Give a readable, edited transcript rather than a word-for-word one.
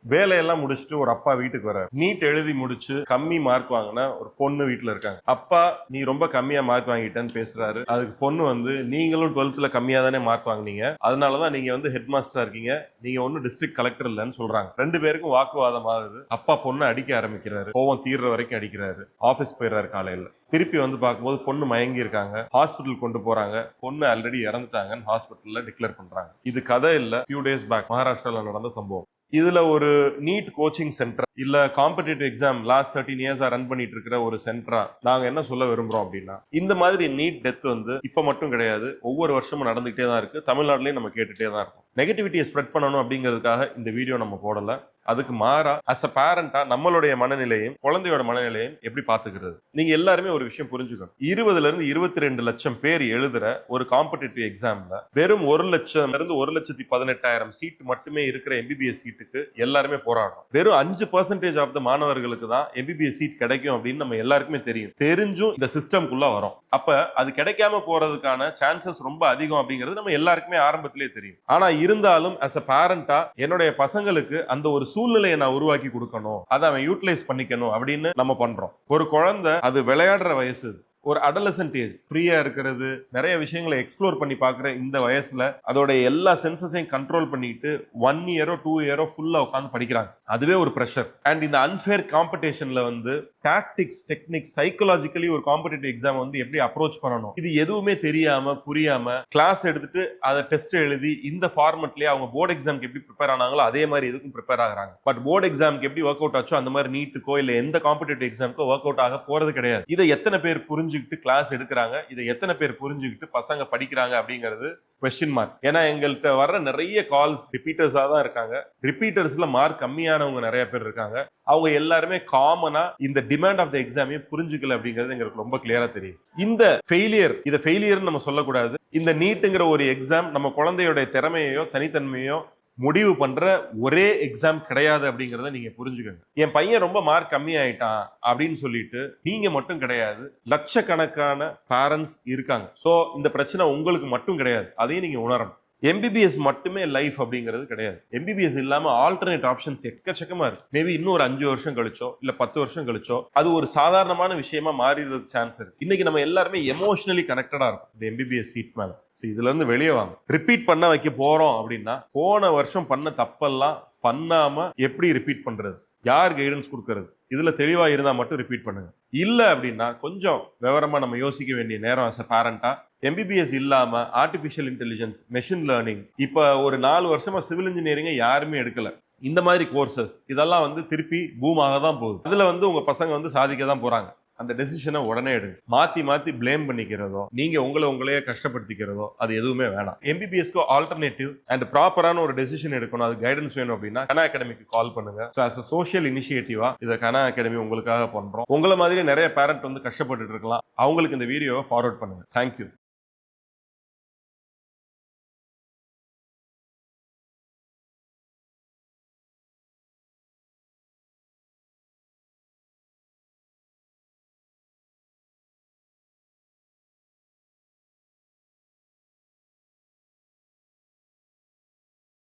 வேலையெல்லாம் முடிச்சுட்டு ஒரு அப்பா வீட்டுக்கு வர்றாரு. நீட் எழுதி முடிச்சு கம்மி மார்க் வாங்கின ஒரு பொண்ணு வீட்டுல இருக்காங்க. அப்பா நீ ரொம்ப கம்மியா மார்க் வாங்கிட்டேன்னு பேசுறாரு. அதுக்கு பொண்ணு வந்து நீங்களும் 12th கம்மியா தானே மார்க் வாங்கினீங்க, அதனாலதான் நீங்க வந்து ஹெட் மாஸ்டரா இருக்கீங்க, நீங்க ஒன்னும் டிஸ்ட்ரிக்ட் கலெக்டர் இல்லன்னு சொல்றாங்க. ரெண்டு பேருக்கும் வாக்குவாதம் ஆகுது. அப்பா பொண்ணு அடிக்க ஆரம்பிக்கிறாரு. கோவம் தீர்ற வரைக்கும் அடிக்கிறாரு. ஆபீஸ் போயிடுறாரு. காலையில திருப்பி வந்து பார்க்கும்போது பொண்ணு மயங்கி இருக்காங்க. ஹாஸ்பிட்டல் கொண்டு போறாங்க. பொண்ணு ஆல்ரெடி இறந்துட்டாங்கன்னு ஹாஸ்பிட்டல்ல டிக்ளேர் பண்றாங்க. இது கதை இல்ல, ஃபியூ டேஸ் பேக் மகாராஷ்டிரால நடந்த சம்பவம். இதுல ஒரு நீட் கோச்சிங் சென்டர் இல்ல காம்படிட்டிவ் எக்ஸாம் லாஸ்ட் 13 இயர்ஸா ரன் பண்ணிட்டு இருக்கிற ஒரு சென்டரா நாங்க என்ன சொல்ல விரும்புறோம் அப்படின்னா, இந்த மாதிரி நீட் டெத் வந்து இப்ப மட்டும் கிடையாது, ஒவ்வொரு வருஷமும் நடந்துகிட்டே தான் இருக்கு. தமிழ்நாட்டிலயும் நம்ம கேட்டுட்டே தான் இருக்கோம். நெகட்டிவிட்டியை ஸ்ப்ரெட் பண்ணணும் அப்படிங்கிறதுக்காக இந்த வீடியோ நம்ம போடல. அதுக்கு மாறா அஸ் அ பேரண்டா நம்மளுடைய மனநிலையும் குழந்தையோட மனநிலையும் எப்படி பாத்துக்கிறது. நீங்க எல்லாருமே ஒரு விஷயம் புரிஞ்சுக்கணும். 20 இருந்து 22 லட்சம் பேர் எழுதுற ஒரு காம்படிட்டிவ் எக்ஸாம்ல வெறும் 1 லட்சம் இருந்து 1,18,000 சீட் மட்டுமே இருக்கிற எம்பிபிஎஸ் சீட்டுக்கு எல்லாருமே போராடுறோம். வெறும் 5% ஆஃப் த மாணவர்களுக்கு தான் எம்பிபிஎஸ் சீட் கிடைக்கும் அப்படின்னு நம்ம எல்லாருக்குமே தெரியும். தெரிஞ்சும் இந்த சிஸ்டம்குள்ள வரும். அப்ப அது கிடைக்காம போறதுக்கான சான்சஸ் ரொம்ப அதிகம் அப்படிங்கிறது நம்ம எல்லாருக்குமே ஆரம்பத்திலேயே தெரியும். ஆனா இருந்தாலும் அஸ் அ பேரண்டா என்னுடைய பசங்களுக்கு அந்த ஒரு சூழ்நிலையை நான் உருவாக்கி கொடுக்கணும், அதை அவன் யூட்டிலைஸ் பண்ணிக்கணும் அப்படின்னு நம்ம பண்றோம். ஒரு குழந்தை அது விளையாடுற வயசு, ஒரு அடலசன்ட் ஏஜ், ஃப்ரீயா இருக்கிறது, நிறைய விஷயங்களை எக்ஸ்ப்ளோர் பண்ணி பார்க்குற இந்த வயசுல அதோட எல்லா சென்சஸையும் கண்ட்ரோல் பண்ணிட்டு 1 இயரோ 2 இயரோ ஃபுல்லா உட்காந்து படிக்கிறாங்க. அதுவே ஒரு ப்ரெஷர். அண்ட் இந்த அன்ஃபேர் காம்படிஷன்ல வந்து டாக்டிக்ஸ், டெக்னிக்ஸ், சைக்கலாஜிக்கலி ஒரு காம்படிட்டிவ் எக்ஸாம் வந்து எப்படி அப்ரோச் பண்ணணும், இது எதுவுமே தெரியாம புரியாம கிளாஸ் எடுத்துட்டு அதை டெஸ்ட் எழுதி இந்த ஃபார்மெட்லயே அவங்க போர்டு எக்ஸாம்க்கு எப்படி ப்ரிப்பேர் ஆனாங்களோ அதே மாதிரி எதுக்கும் ப்ரிப்பேர் ஆகுறாங்க. பட் போர்டு எக்ஸாம்க்கு எப்படி ஒர்க் அவுட் ஆச்சோ அந்த மாதிரி நீட்டுக்கோ இல்ல எந்த காம்படிட்டிவ் எக்ஸாம்க்கோ ஒர்க் அவுட் ஆக போறது கிடையாது. இதை எத்தனை பேர் புரிஞ்சுக்கிட்டு கிளாஸ் எடுக்கிறாங்க, இதை எத்தனை பேர் புரிஞ்சுக்கிட்டு பசங்க படிக்கிறாங்க அப்படிங்கிறது கொஸ்டின் மார்க். ஏன்னா எங்கள்கிட்ட வர்ற நிறைய கால்ஸ் ரிப்பீட்டர்ஸா தான் இருக்காங்க. ரிப்பீட்டர்ஸ்ல மார்க் கம்மியானவங்க நிறைய பேர் இருக்காங்க. அவங்க எல்லாருமே காமனா இந்த டிமாண்ட் ஆஃப் த எக்ஸாமையும் புரிஞ்சுக்கல அப்படிங்கிறது எங்களுக்கு ரொம்ப கிளியரா தெரியும். இந்த ஃபெயிலியர், இதை ஃபெயிலியர் நம்ம சொல்லக்கூடாது. இந்த நீட்டுங்கிற ஒரு எக்ஸாம் நம்ம குழந்தையோட திறமையோ தனித்தன்மையோ முடிவு பண்ற ஒரே எக்ஸாம் கிடையாது அப்படிங்கறத நீங்க புரிஞ்சுக்கங்க. என் பையன் ரொம்ப மார்க் கம்மி ஆயிட்டான் அப்படின்னு சொல்லிட்டு நீங்க மட்டும் கிடையாது, லட்சக்கணக்கான பேரண்ட்ஸ் இருக்காங்க. சோ இந்த பிரச்சனை உங்களுக்கு மட்டும் கிடையாது, அதையும் நீங்க உணரணும். எம்பிபிஎஸ் மட்டுமே லைஃப் அப்படிங்கிறது கிடையாது. எம்பிபிஎஸ் இல்லாம ஆல்டர்னேட் ஆப்ஷன்ஸ் எக்கச்சக்கமா இருக்கு. மேபி இன்னும் ஒரு 5 வருஷம் கழிச்சோ இல்ல 10 வருஷம் கழிச்சோ அது ஒரு சாதாரணமான விஷயமா மாறிடுறதுக்கு சான்ஸ் இருக்கு. இன்னைக்கு நம்ம எல்லாருமே எமோஷனலி கனெக்டடா இருக்கும் இந்த எம்பிபிஎஸ் சீட் மேல. இதுல இருந்து வெளியே வாங்க. ரிப்பீட் பண்ண வைக்க போறோம் அப்படின்னா போன வருஷம் பண்ண தப்பெல்லாம் பண்ணாம எப்படி ரிப்பீட் பண்றது, யார் கைடன்ஸ் கொடுக்கறது, இதுல தெளிவா இருந்தா மட்டும் ரிப்பீட் பண்ணுங்க. இல்ல அப்படின்னா கொஞ்சம் விவரமா நம்ம யோசிக்க வேண்டிய நேரம் as a பேரண்டா. எம்பிபிஎஸ் இல்லாம ஆர்டிபிஷியல் இன்டெலிஜென்ஸ், மெஷின் லேர்னிங், இப்ப ஒரு 4 வருஷமா சிவில் இன்ஜினியரிங் யாருமே எடுக்கல. இந்த மாதிரி கோர்சஸ் இதெல்லாம் வந்து திருப்பி பூமாக தான் போகுது. அதுல வந்து உங்க பசங்க வந்து சாதிக்க தான் போறாங்க. அந்த டெசிஷனை உடனே எடுங்க. மாத்தி மாத்தி பிளேம் பண்ணிக்கிறதோ நீங்க உங்களையே கஷ்டப்படுத்திக்கிறதோ அது எதுவுமே வேணாம். எம்பிபிஎஸ்க்கு ஆல்டர்னேட்டிவ் அண்ட் ப்ராப்பரான ஒரு டெசிஷன் எடுக்கணும், அது கைடன்ஸ் வேணும் அப்படின்னா கனா அகாடமிக்கு கால் பண்ணுங்க. as a சோஷியல் இனிஷியேட்டிவா இதை கனா அகாடமி உங்களுக்காக பண்றோம். உங்களை மாதிரி நிறைய பேரண்ட் வந்து கஷ்டப்பட்டு இருக்கலாம், அவங்களுக்கு இந்த வீடியோவை ஃபார்வர்ட் பண்ணுங்க. தேங்க்யூ.